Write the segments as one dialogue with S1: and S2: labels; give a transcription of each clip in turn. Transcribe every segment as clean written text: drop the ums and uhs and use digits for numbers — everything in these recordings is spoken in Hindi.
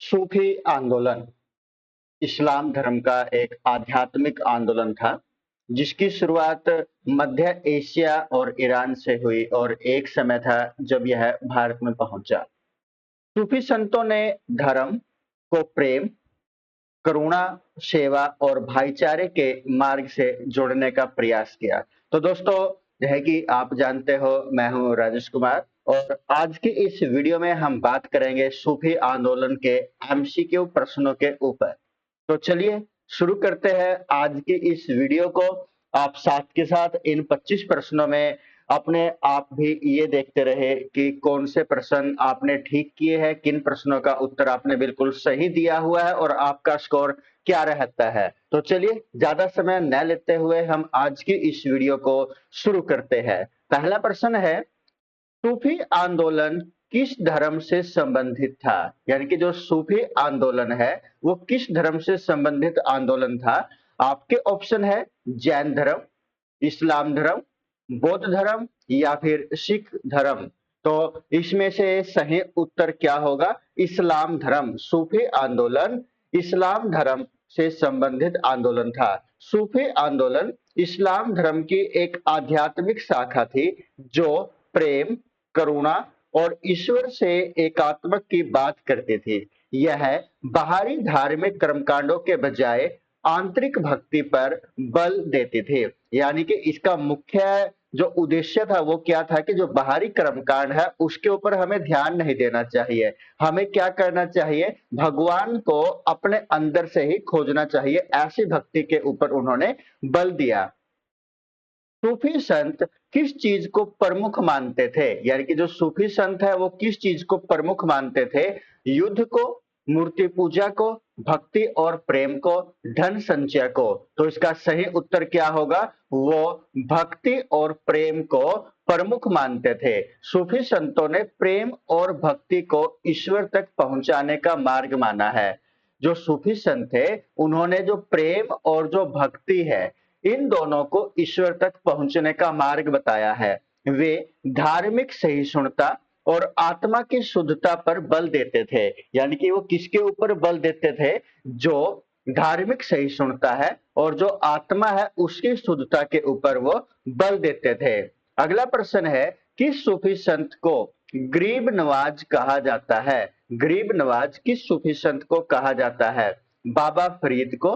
S1: सूफी आंदोलन इस्लाम धर्म का एक आध्यात्मिक आंदोलन था, जिसकी शुरुआत मध्य एशिया और ईरान से हुई और एक समय था जब यह भारत में पहुंचा। सूफी संतों ने धर्म को प्रेम, करुणा, सेवा और भाईचारे के मार्ग से जोड़ने का प्रयास किया। तो दोस्तों, यह है कि आप जानते हो, मैं हूं राजेश कुमार और आज की इस वीडियो में हम बात करेंगे सूफी आंदोलन के एमसीक्यू प्रश्नों के ऊपर। तो चलिए शुरू करते हैं आज की इस वीडियो को। आप साथ के साथ इन 25 प्रश्नों में अपने आप भी ये देखते रहे कि कौन से प्रश्न आपने ठीक किए हैं, किन प्रश्नों का उत्तर आपने बिल्कुल सही दिया हुआ है और आपका स्कोर क्या रहता है। तो चलिए ज्यादा समय न लेते हुए हम आज की इस वीडियो को शुरू करते हैं। पहला प्रश्न है, सूफी आंदोलन किस धर्म से संबंधित था? यानी कि जो सूफी आंदोलन है वो किस धर्म से संबंधित आंदोलन था? आपके ऑप्शन है जैन धर्म, इस्लाम धर्म, बौद्ध धर्म या फिर सिख धर्म। तो इसमें से सही उत्तर क्या होगा? इस्लाम धर्म। सूफी आंदोलन इस्लाम धर्म से संबंधित आंदोलन था। सूफी आंदोलन इस्लाम धर्म की एक आध्यात्मिक शाखा थी जो प्रेम, करुणा और ईश्वर से एकात्मक की बात करती थी। यह बाहरी धार्मिक कर्मकांडों के बजाय आंतरिक भक्ति पर बल देती थी। यानी कि इसका मुख्य जो उद्देश्य था वो क्या था कि जो बाहरी कर्मकांड है उसके ऊपर हमें ध्यान नहीं देना चाहिए। हमें क्या करना चाहिए? भगवान को अपने अंदर से ही खोजना चाहिए। ऐसी भक्ति के ऊपर उन्होंने बल दिया। सूफी संत किस चीज को प्रमुख मानते थे? यानी कि जो सूफी संत है वो किस चीज को प्रमुख मानते थे? युद्ध को, मूर्ति पूजा को, भक्ति और प्रेम को, धन संचय को। तो इसका सही उत्तर क्या होगा? वो भक्ति और प्रेम को प्रमुख मानते थे। सूफी संतों ने प्रेम और भक्ति को ईश्वर तक पहुंचाने का मार्ग माना है। जो सूफी संत थे उन्होंने जो प्रेम और जो भक्ति है इन दोनों को ईश्वर तक पहुंचने का मार्ग बताया है। वे धार्मिक सहिष्णुता और आत्मा की शुद्धता पर बल देते थे। यानी कि वो किसके ऊपर बल देते थे? जो धार्मिक सहिष्णुता है और जो आत्मा है उसकी शुद्धता के ऊपर वो बल देते थे। अगला प्रश्न है, किस सूफी संत को गरीब नवाज कहा जाता है? गरीब नवाज किस सूफी संत को कहा जाता है? बाबा फरीद को,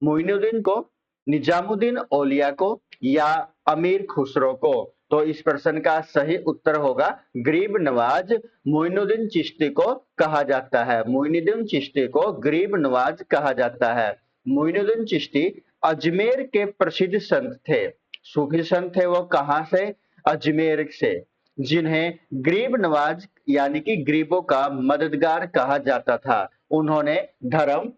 S1: मोइनुद्दीन को, निजामुद्दीन औलिया को या अमीर खुसरो को? तो इस प्रश्न का सही उत्तर होगा गरीब नवाज मोइनुद्दीन चिश्ती को कहा जाता है। मोइनुद्दीन चिश्ती को गरीब नवाज कहा जाता है। मोइनुद्दीन चिश्ती अजमेर के प्रसिद्ध संत थे। सूफी संत थे वो कहां से? अजमेर से, जिन्हें गरीब नवाज यानी कि गरीबों का मददगार कहा जाता था। उन्होंने धर्म,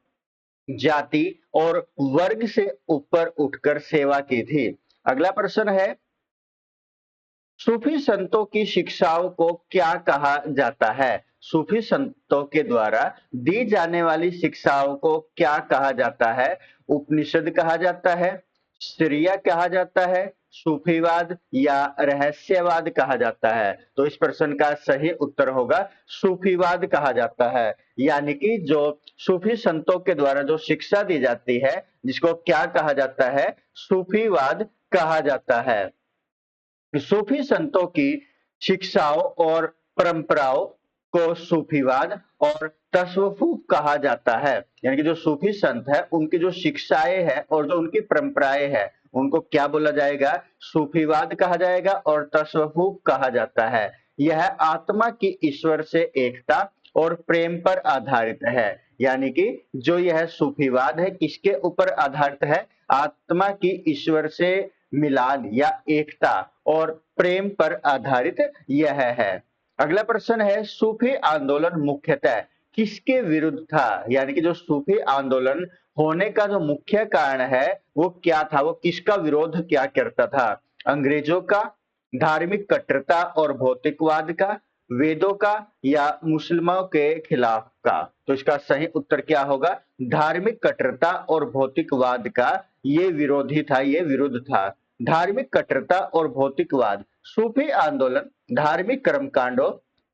S1: जाति और वर्ग से ऊपर उठकर सेवा की थी। अगला प्रश्न है, सूफी संतों की शिक्षाओं को क्या कहा जाता है? सूफी संतों के द्वारा दी जाने वाली शिक्षाओं को क्या कहा जाता है? उपनिषद कहा जाता है, शरिया कहा जाता है, सूफीवाद या रहस्यवाद कहा जाता है? तो इस प्रश्न का सही उत्तर होगा सूफीवाद कहा जाता है। यानी कि जो सूफी संतों के द्वारा जो शिक्षा दी जाती है जिसको क्या कहा जाता है? सूफीवाद कहा जाता है। सूफी संतों की शिक्षाओं और परंपराओं को सूफीवाद और तसव्वुफ कहा जाता है। यानी कि जो सूफी संत है उनकी जो शिक्षाएं हैं और जो उनकी परंपराएं हैं उनको क्या बोला जाएगा? सूफीवाद कहा जाएगा और तसव्वुफ कहा जाता है। यह आत्मा की ईश्वर से एकता और प्रेम पर आधारित है। यानी कि जो यह सूफीवाद है किसके ऊपर आधारित है? आत्मा की ईश्वर से मिलान या एकता और प्रेम पर आधारित यह है। अगला प्रश्न है, सूफी आंदोलन मुख्यतः किसके विरुद्ध था? यानी कि जो सूफी आंदोलन होने का जो मुख्य कारण है वो क्या था? वो किसका विरोध क्या करता था? अंग्रेजों का, धार्मिक कट्टरता और भौतिकवाद का, वेदों का या मुस्लिमों के खिलाफ का? तो इसका सही उत्तर क्या होगा? धार्मिक कट्टरता और भौतिकवाद का ये विरोधी था, ये विरुद्ध था। धार्मिक कट्टरता और भौतिकवाद। सूफी आंदोलन धार्मिक कर्मकांडों,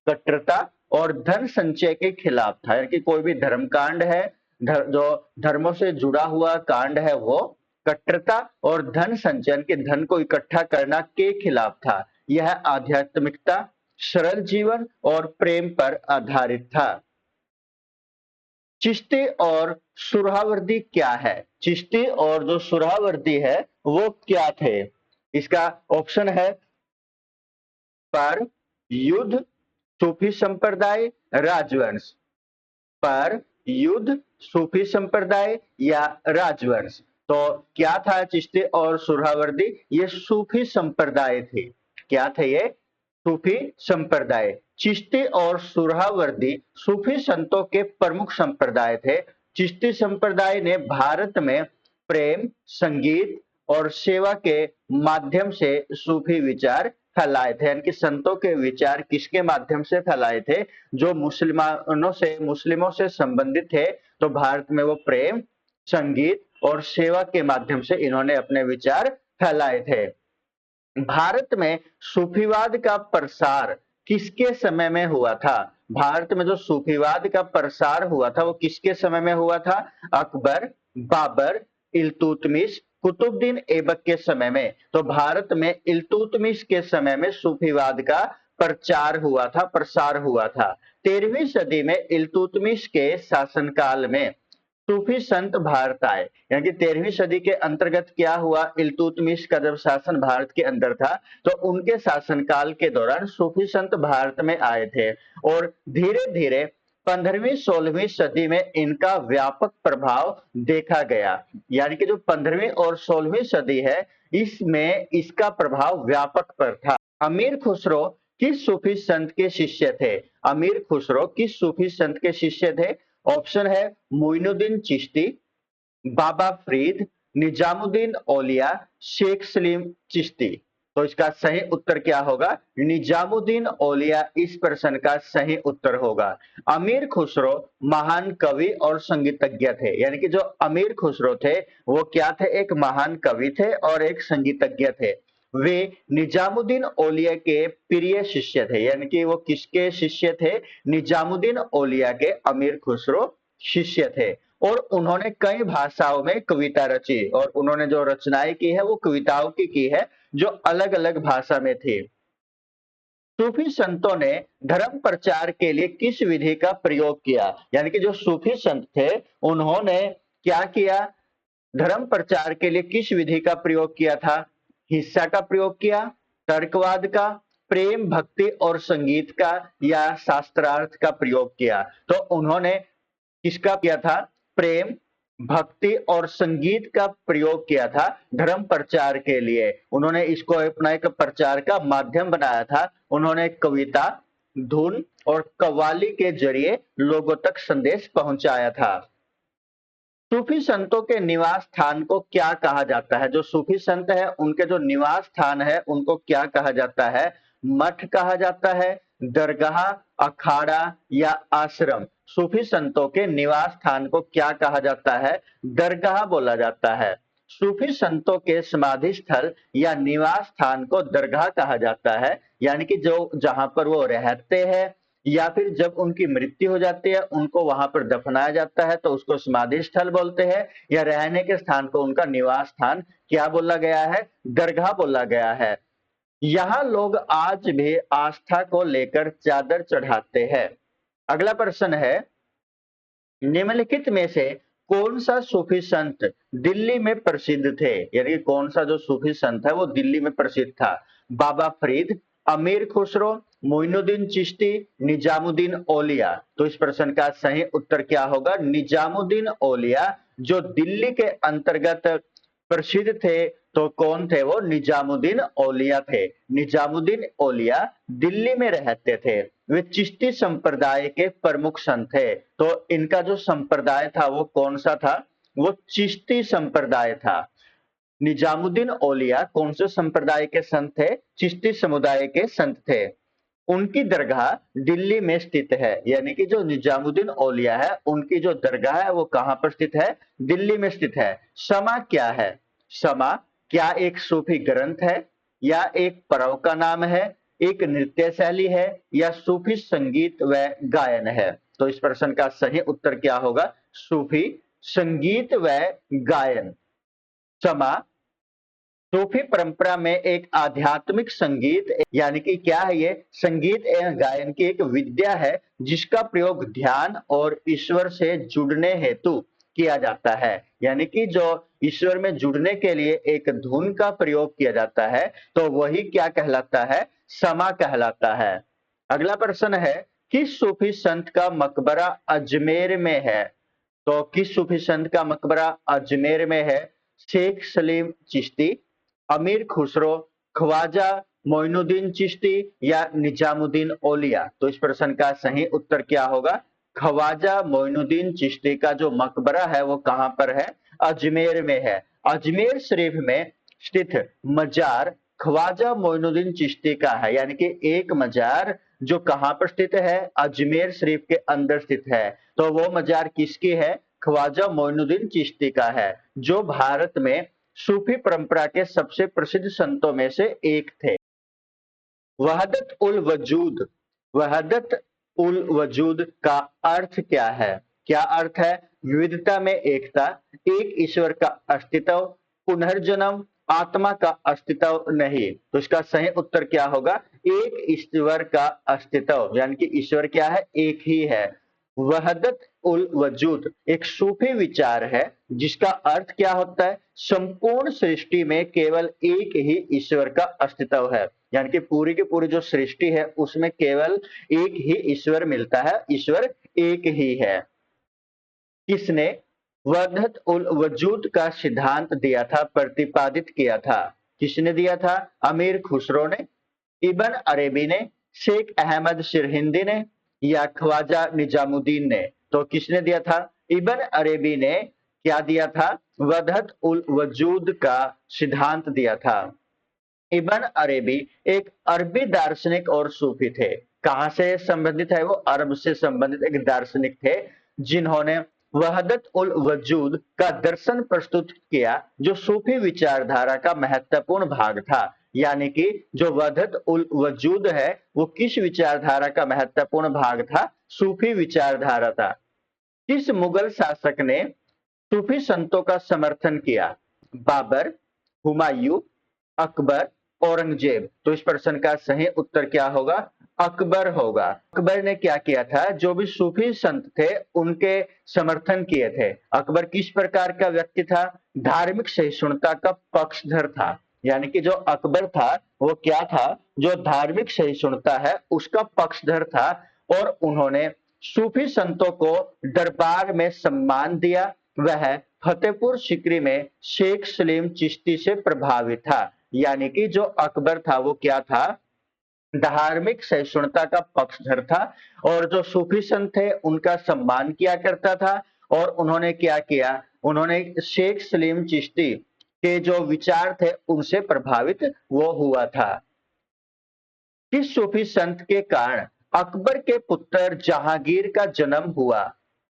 S1: कट्टरता और धन संचय के खिलाफ था। यानी कि कोई भी धर्मकांड है, जो धर्मों से जुड़ा हुआ कांड है, वो कट्टरता और धन संचयन के धन को इकट्ठा करना के खिलाफ था। यह आध्यात्मिकता, सरल जीवन और प्रेम पर आधारित था। चिश्ती और सुहरावर्दी क्या है? चिश्ती और जो सुहरावर्दी है वो क्या थे? इसका ऑप्शन है पर युद्ध, सूफी संप्रदाय, राजवंश। पर युद्ध, सूफी संप्रदाय या राजवंश। तो क्या था चिश्ती और सुहरावर्दी? ये सूफी संप्रदाय थे। क्या थे ये? सूफी संप्रदाय। चिश्ती और सुहरावर्दी सूफी संतों के प्रमुख संप्रदाय थे। चिश्ती संप्रदाय ने भारत में प्रेम, संगीत और सेवा के माध्यम से सूफी विचार फैलाए थे। यानी कि संतों के विचार किसके माध्यम से फैलाए थे? जो मुस्लिमों से संबंधित थे। तो भारत में वो प्रेम, संगीत और सेवा के माध्यम से इन्होंने अपने विचार फैलाए थे। भारत में सूफीवाद का प्रसार किसके समय में हुआ था? भारत में जो सूफीवाद का प्रसार हुआ था वो किसके समय में हुआ था? अकबर, बाबर, इल्तुतमिश, कुतुबुद्दीन ऐबक के समय में। तो भारत में इल्तुतमिश के समय में सूफीवाद का प्रचार हुआ था, प्रसार हुआ था। 13वीं सदी में इल्तुतमिश के शासनकाल में सूफी संत भारत आए। यानी कि 13वीं सदी के अंतर्गत क्या हुआ? इल्तुतमिश का जब शासन भारत के अंदर था तो उनके शासनकाल के दौरान सूफी संत भारत में आए थे और धीरे धीरे 15वीं 16वीं सदी में इनका व्यापक प्रभाव देखा गया। यानी कि जो 15वीं और 16वीं सदी है इसमें इसका प्रभाव व्यापक पर था। अमीर खुसरो किस सूफी संत के शिष्य थे? अमीर खुसरो किस सूफी संत के शिष्य थे? ऑप्शन है मोइनुद्दीन चिश्ती, बाबा फरीद, निजामुद्दीन औलिया, शेख सलीम चिश्ती। तो इसका सही उत्तर क्या होगा? निजामुद्दीन औलिया इस प्रश्न का सही उत्तर होगा। अमीर खुसरो महान कवि और संगीतज्ञ थे। यानी कि जो अमीर खुसरो थे वो क्या थे? एक महान कवि थे और एक संगीतज्ञ थे। वे निजामुद्दीन औलिया के प्रिय शिष्य थे। यानी कि वो किसके शिष्य थे? निजामुद्दीन औलिया के अमीर खुसरो शिष्य थे। और उन्होंने कई भाषाओं में कविता रची और उन्होंने जो रचनाएं की है वो कविताओं की है जो अलग अलग भाषा में थी। सूफी संतों ने धर्म प्रचार के लिए किस विधि का प्रयोग किया? यानी कि जो सूफी संत थे उन्होंने क्या किया? धर्म प्रचार के लिए किस विधि का प्रयोग किया था? हिंसा का प्रयोग किया, तर्कवाद का, प्रेम, भक्ति और संगीत का या शास्त्रार्थ का प्रयोग किया? तो उन्होंने किसका किया था? प्रेम, भक्ति और संगीत का प्रयोग किया था धर्म प्रचार के लिए। उन्होंने इसको अपना एक प्रचार का माध्यम बनाया था। उन्होंने कविता, धुन और कव्वाली के जरिए लोगों तक संदेश पहुंचाया था। सूफी संतों के निवास स्थान को क्या कहा जाता है? जो सूफी संत है उनके जो निवास स्थान है उनको क्या कहा जाता है? मठ कहा जाता है, दरगाह, अखाड़ा या आश्रम? सूफी संतों के निवास स्थान को क्या कहा जाता है? दरगाह बोला जाता है। सूफी संतों के समाधि स्थल या निवास स्थान को दरगाह कहा जाता है। यानी कि जो जहां पर वो रहते हैं या फिर जब उनकी मृत्यु हो जाती है उनको वहां पर दफनाया जाता है तो उसको समाधि स्थल बोलते हैं, या रहने के स्थान को उनका निवास स्थान क्या बोला गया है? दरगाह बोला गया है। यहाँ लोग आज भी आस्था को लेकर चादर चढ़ाते हैं। अगला प्रश्न है, निम्नलिखित में से कौन सा सूफी संत दिल्ली में प्रसिद्ध थे? यानी कौन सा जो सूफी संत है वो दिल्ली में प्रसिद्ध था? बाबा फरीद, अमीर खुसरो, मोइनुद्दीन चिश्ती, निजामुद्दीन औलिया? तो इस प्रश्न का सही उत्तर क्या होगा? निजामुद्दीन औलिया जो दिल्ली के अंतर्गत प्रसिद्ध थे। तो कौन थे वो? निजामुद्दीन औलिया थे। निजामुद्दीन औलिया दिल्ली में रहते थे। वे चिश्ती संप्रदाय के प्रमुख संत थे। तो इनका जो संप्रदाय था वो कौन सा था? वो चिश्ती संप्रदाय था। निजामुद्दीन औलिया कौन से संप्रदाय के संत थे? चिश्ती समुदाय के संत थे। उनकी दरगाह दिल्ली में स्थित है। यानी कि जो निजामुद्दीन औलिया है उनकी जो दरगाह है वो कहां पर स्थित है? दिल्ली में स्थित है। शमा क्या है? शमा क्या एक सूफी ग्रंथ है या एक पर्व का नाम है एक नृत्य शैली है या सूफी संगीत व गायन है? तो इस प्रश्न का सही उत्तर क्या होगा? सूफी संगीत व गायन। समा सूफी परंपरा में एक आध्यात्मिक संगीत यानी कि क्या है ये? संगीत एवं गायन की एक विद्या है जिसका प्रयोग ध्यान और ईश्वर से जुड़ने हेतु किया जाता है। यानी कि जो ईश्वर में जुड़ने के लिए एक धुन का प्रयोग किया जाता है तो वही क्या कहलाता है? समा कहलाता है। अगला प्रश्न है, किस सूफी संत का मकबरा अजमेर में है? तो किस सूफी संत का मकबरा अजमेर में है? शेख सलीम चिश्ती, अमीर खुसरो, ख्वाजा मोइनुद्दीन चिश्ती या निजामुद्दीन औलिया? तो इस प्रश्न का सही उत्तर क्या होगा? ख्वाजा मोइनुद्दीन चिश्ती का जो मकबरा है वो कहां पर है? अजमेर में है। अजमेर शरीफ में स्थित मजार ख्वाजा मोइनुद्दीन चिश्ती का है। यानी कि एक मजार जो कहां पर स्थित है? अजमेर शरीफ के अंदर स्थित है। तो वो मजार किसकी है? ख्वाजा मोइनुद्दीन चिश्ती का है, जो भारत में सूफी परंपरा के सबसे प्रसिद्ध संतों में से एक थे। वहदत उल वजूद, वहदत उल वजूद का अर्थ क्या है? क्या अर्थ है? विविधता में एकता, एक ईश्वर का अस्तित्व, पुनर्जन्म, आत्मा का अस्तित्व नहीं। तो इसका सही उत्तर क्या होगा? एक ईश्वर का अस्तित्व, यानी कि ईश्वर क्या है? एक ही है। वहदत उल वजूद एक सूफी विचार है जिसका अर्थ क्या होता है? संपूर्ण सृष्टि में केवल एक ही ईश्वर का अस्तित्व है। यानी कि पूरी की पूरी जो सृष्टि है उसमें केवल एक ही ईश्वर मिलता है, ईश्वर एक ही है। किसने वहदत उल वजूद का सिद्धांत दिया था, प्रतिपादित किया था? किसने दिया था? अमीर खुसरो ने, इब्न अरेबी ने, शेख अहमद सिरहिंदी ने या ख्वाजा निजामुद्दीन ने? तो किसने दिया था? इब्न अरेबी ने क्या दिया था? वहदत उल वजूद का सिद्धांत दिया था। इब्न अरेबी एक अरबी दार्शनिक और सूफी थे। कहां से संबंधित है वो? अरब से संबंधित एक दार्शनिक थे जिन्होंने वहदत उल वजूद का दर्शन प्रस्तुत किया जो सूफी विचारधारा का महत्वपूर्ण भाग था। यानी कि जो वहदत उल वजूद है वो किस विचारधारा का महत्वपूर्ण भाग था? सूफी विचारधारा था। किस मुगल शासक ने सूफी संतों का समर्थन किया? बाबर, हुमायूं, अकबर, औरंगजेब? तो इस प्रश्न का सही उत्तर क्या होगा? अकबर होगा। अकबर ने क्या किया था? जो भी सूफी संत थे उनके समर्थन किए थे। अकबर किस प्रकार का व्यक्ति था? धार्मिक सहिष्णुता का पक्षधर था। यानी कि जो अकबर था वो क्या था? जो धार्मिक सहिष्णुता है उसका पक्षधर था और उन्होंने सूफी संतों को दरबार में सम्मान दिया। वह फतेहपुर सिकरी में शेख सलीम चिश्ती से प्रभावित था। यानी कि जो अकबर था वो क्या था? धार्मिक सहिष्णुता का पक्षधर था और जो सूफी संत थे उनका सम्मान किया करता था। और उन्होंने क्या किया? उन्होंने शेख सलीम चिश्ती के जो विचार थे उनसे प्रभावित वो हुआ था। किस सूफी संत के कारण अकबर के पुत्र जहांगीर का जन्म हुआ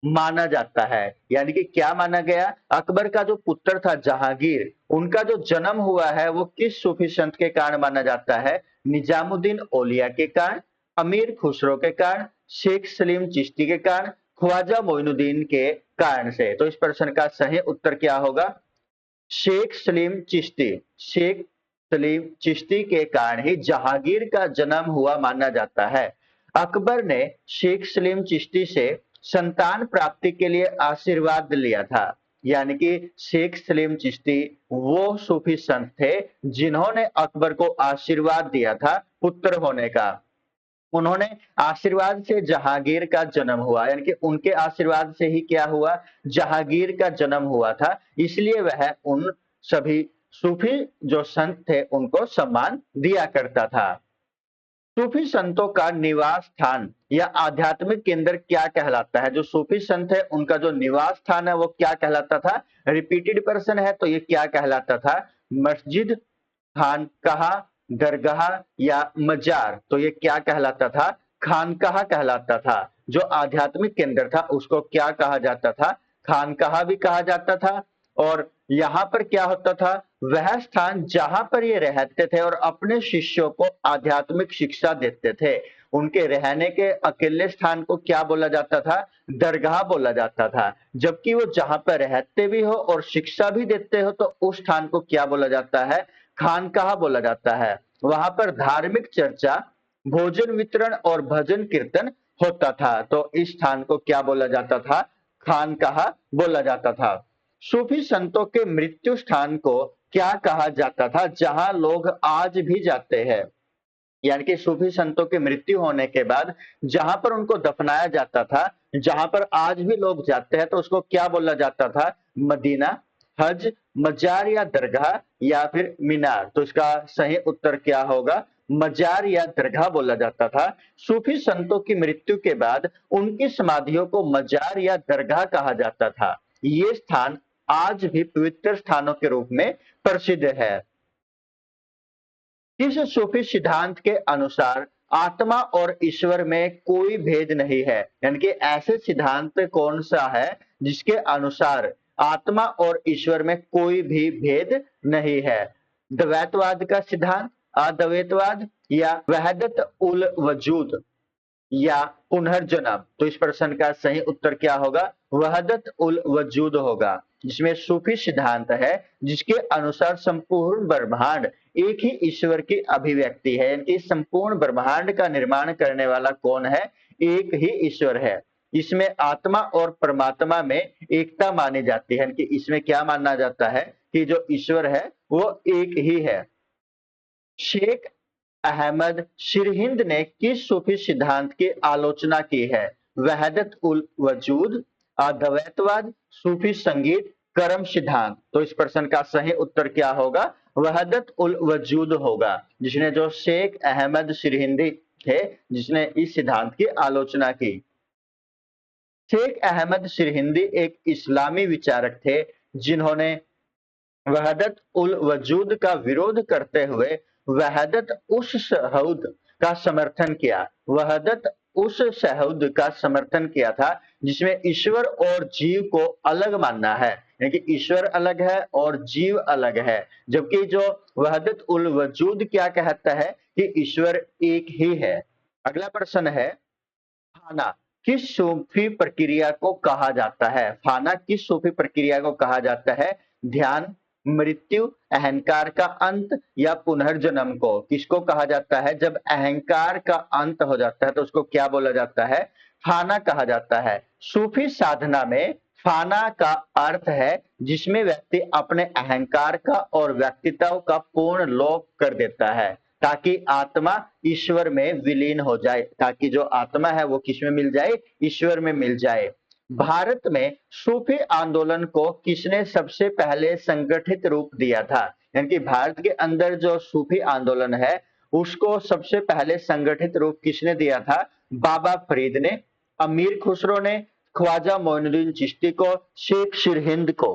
S1: माना जाता है? यानी कि क्या माना गया? अकबर का जो पुत्र था जहांगीर, उनका जो जन्म हुआ है वो किस सूफी संत के कारण माना जाता है? निजामुद्दीन औलिया के कारण, अमीर खुसरो के कारण, शेख सलीम चिश्ती के कारण, ख्वाजा मोइनुद्दीन के कारण से? तो इस प्रश्न का सही उत्तर क्या होगा? शेख सलीम चिश्ती। शेख सलीम चिश्ती के कारण ही जहांगीर का जन्म हुआ माना जाता है। अकबर ने शेख सलीम चिश्ती से संतान प्राप्ति के लिए आशीर्वाद लिया था। यानी कि शेख सलीम चिश्ती वो सूफी संत थे जिन्होंने अकबर को आशीर्वाद दिया था पुत्र होने का। उन्होंने आशीर्वाद से जहांगीर का जन्म हुआ। यानी कि उनके आशीर्वाद से ही क्या हुआ? जहांगीर का जन्म हुआ था। इसलिए वह उन सभी सूफी जो संत थे उनको सम्मान दिया करता था। सूफी संतों का निवास स्थान या आध्यात्मिक केंद्र क्या कहलाता है? जो सूफी संत है उनका जो निवास स्थान है वो क्या कहलाता था? रिपीटेड प्रश्न है तो ये क्या कहलाता था? मस्जिद, खानकाह, दरगाह या मजार? तो ये क्या कहलाता था? खानकाह कहलाता था। जो आध्यात्मिक केंद्र था उसको क्या कहा जाता था? खानकाह भी कहा जाता था। और यहाँ पर क्या होता था? वह स्थान जहां पर ये रहते थे और अपने शिष्यों को आध्यात्मिक शिक्षा देते थे। उनके रहने के अकेले स्थान को क्या बोला जाता था? दरगाह बोला जाता था। जबकि वो जहां पर रहते भी हो और शिक्षा भी देते हो तो उस स्थान को क्या बोला जाता है? खानकाह बोला जाता है। वहां पर धार्मिक चर्चा, भोजन वितरण और भजन कीर्तन होता था। तो इस स्थान को क्या बोला जाता था? खानकाह बोला जाता था। सूफी संतों के मृत्यु स्थान को क्या कहा जाता था जहां लोग आज भी जाते हैं? यानी कि सूफी संतों की मृत्यु होने के बाद जहां पर उनको दफनाया जाता था, जहां पर आज भी लोग जाते हैं, तो उसको क्या बोला जाता था? मदीना, हज, मजार या दरगाह या फिर मीनार। तो इसका सही उत्तर क्या होगा? मजार या दरगाह बोला जाता था। सूफी संतों की मृत्यु के बाद उनकी समाधियों को मजार या दरगाह कहा जाता था। ये स्थान आज भी पवित्र स्थानों के रूप में प्रसिद्ध है। इस सूफी सिद्धांत के अनुसार आत्मा और ईश्वर में कोई भेद नहीं है। यानी कि ऐसे सिद्धांत कौन सा है जिसके अनुसार आत्मा और ईश्वर में कोई भी भेद नहीं है? द्वैतवाद का सिद्धांत, अद्वैतवाद या वहदत उल वजूद या पुनर्जन्म? तो इस प्रश्न का सही उत्तर क्या होगा? वहदत उल वजूद होगा, जिसमें सूफी सिद्धांत है जिसके अनुसार संपूर्ण ब्रह्मांड एक ही ईश्वर की अभिव्यक्ति है। यानी कि संपूर्ण ब्रह्मांड का निर्माण करने वाला कौन है? एक ही ईश्वर है। इसमें आत्मा और परमात्मा में एकता मानी जाती है। यानी कि इसमें क्या माना जाता है कि जो ईश्वर है वो एक ही है। शेख अहमद सिरहिंद ने किस सूफी सिद्धांत की आलोचना की है? वहदत उल वजूद, अद्वैतवाद, सूफी संगीत, कर्म सिद्धांत? तो इस प्रश्न का सही उत्तर क्या होगा? वहदत उल वजूद होगा, जिसने जो शेख अहमद सिरहिंदी थे जिसने इस सिद्धांत की आलोचना की। शेख अहमद सिरहिंदी एक इस्लामी विचारक थे जिन्होंने वहदत उल वजूद का विरोध करते हुए वहदत उस शहूद का समर्थन किया। वहदत उस शहूद का समर्थन किया था जिसमें ईश्वर और जीव को अलग मानना है। यानी कि ईश्वर अलग है और जीव अलग है। जबकि जो वहदत उल वजूद क्या कहता है कि ईश्वर एक ही है। अगला प्रश्न है, फाना किस सूफी प्रक्रिया को कहा जाता है? फाना किस सूफी प्रक्रिया को कहा जाता है? ध्यान, मृत्यु, अहंकार का अंत या पुनर्जन्म को? किसको कहा जाता है? जब अहंकार का अंत हो जाता है तो उसको क्या बोला जाता है? फाना कहा जाता है। सूफी साधना में फाना का अर्थ है जिसमें व्यक्ति अपने अहंकार का और व्यक्तित्व का पूर्ण लोप कर देता है ताकि आत्मा ईश्वर में विलीन हो जाए, ताकि जो आत्मा है वो किस में मिल जाए? ईश्वर में मिल जाए। भारत में सूफी आंदोलन को किसने सबसे पहले संगठित रूप दिया था? यानी कि भारत के अंदर जो सूफी आंदोलन है उसको सबसे पहले संगठित रूप किसने दिया था? बाबा फरीद ने, अमीर खुसरो ने, ख्वाजा मोइनुद्दीन चिश्ती को, शेख सिरहिंद को?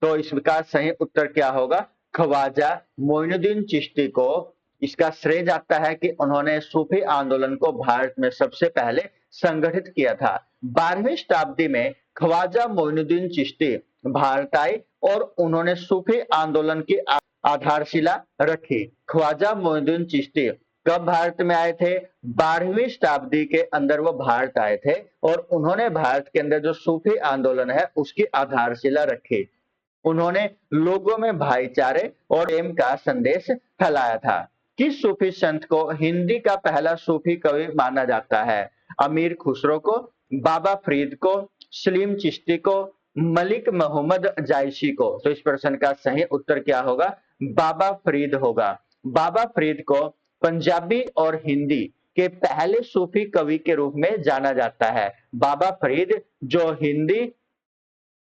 S1: तो इसका सही उत्तर क्या होगा? ख्वाजा मोइनुद्दीन चिश्ती को इसका श्रेय जाता है कि उन्होंने सूफी आंदोलन को भारत में सबसे पहले संगठित किया था। 12वीं शताब्दी में ख्वाजा मोइनुद्दीन चिश्ती भारत आए और उन्होंने सूफी आंदोलन की आधारशिला रखी। ख्वाजा मोइनुद्दीन चिश्ती कब भारत में आए थे? 12वीं शताब्दी के अंदर वो भारत आए थे और उन्होंने भारत के अंदर जो सूफी आंदोलन है उसकी आधारशिला रखी। उन्होंने लोगों में भाईचारे और प्रेम का संदेश फैलाया था। किस सूफी संत को हिंदी का पहला सूफी कवि माना जाता है? अमीर खुसरो को, बाबा फरीद को, सलीम चिश्ती को, मलिक मोहम्मद जायसी को? तो इस प्रश्न का सही उत्तर क्या होगा? बाबा फरीद होगा। बाबा फरीद को पंजाबी और हिंदी के पहले सूफी कवि के रूप में जाना जाता है। बाबा फरीद जो हिंदी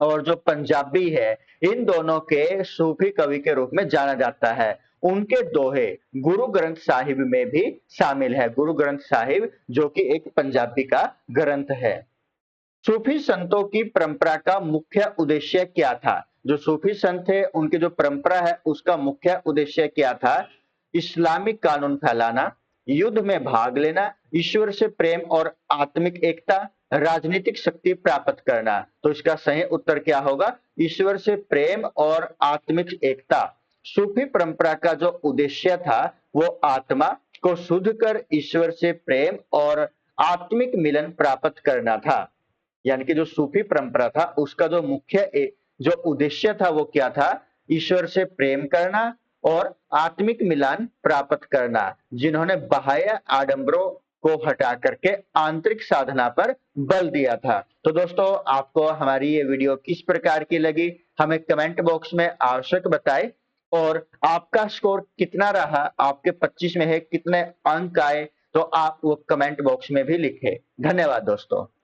S1: और जो पंजाबी है इन दोनों के सूफी कवि के रूप में जाना जाता है। उनके दोहे गुरु ग्रंथ साहिब में भी शामिल है। गुरु ग्रंथ साहिब जो कि एक पंजाबी का ग्रंथ है। सूफी संतों की परंपरा का मुख्य उद्देश्य क्या था? जो सूफी संत थे उनकी जो परंपरा है उसका मुख्य उद्देश्य क्या था? इस्लामिक कानून फैलाना, युद्ध में भाग लेना, ईश्वर से प्रेम और आत्मिक एकता, राजनीतिक शक्ति प्राप्त करना? तो इसका सही उत्तर क्या होगा? ईश्वर से प्रेम और आत्मिक एकता। सूफी परंपरा का जो उद्देश्य था वो आत्मा को शुद्ध कर ईश्वर से प्रेम और आत्मिक मिलन प्राप्त करना था। यानी कि जो सूफी परंपरा था उसका जो जो उद्देश्य था वो क्या था? ईश्वर से प्रेम करना और आत्मिक मिलन प्राप्त करना, जिन्होंने बाह्य आडंबरों को हटा करके आंतरिक साधना पर बल दिया था। तो दोस्तों, आपको हमारी ये वीडियो किस प्रकार की लगी हमें कमेंट बॉक्स में आवश्यक बताएं, और आपका स्कोर कितना रहा, आपके 25 में है कितने अंक आए, तो आप वो कमेंट बॉक्स में भी लिखें। धन्यवाद दोस्तों।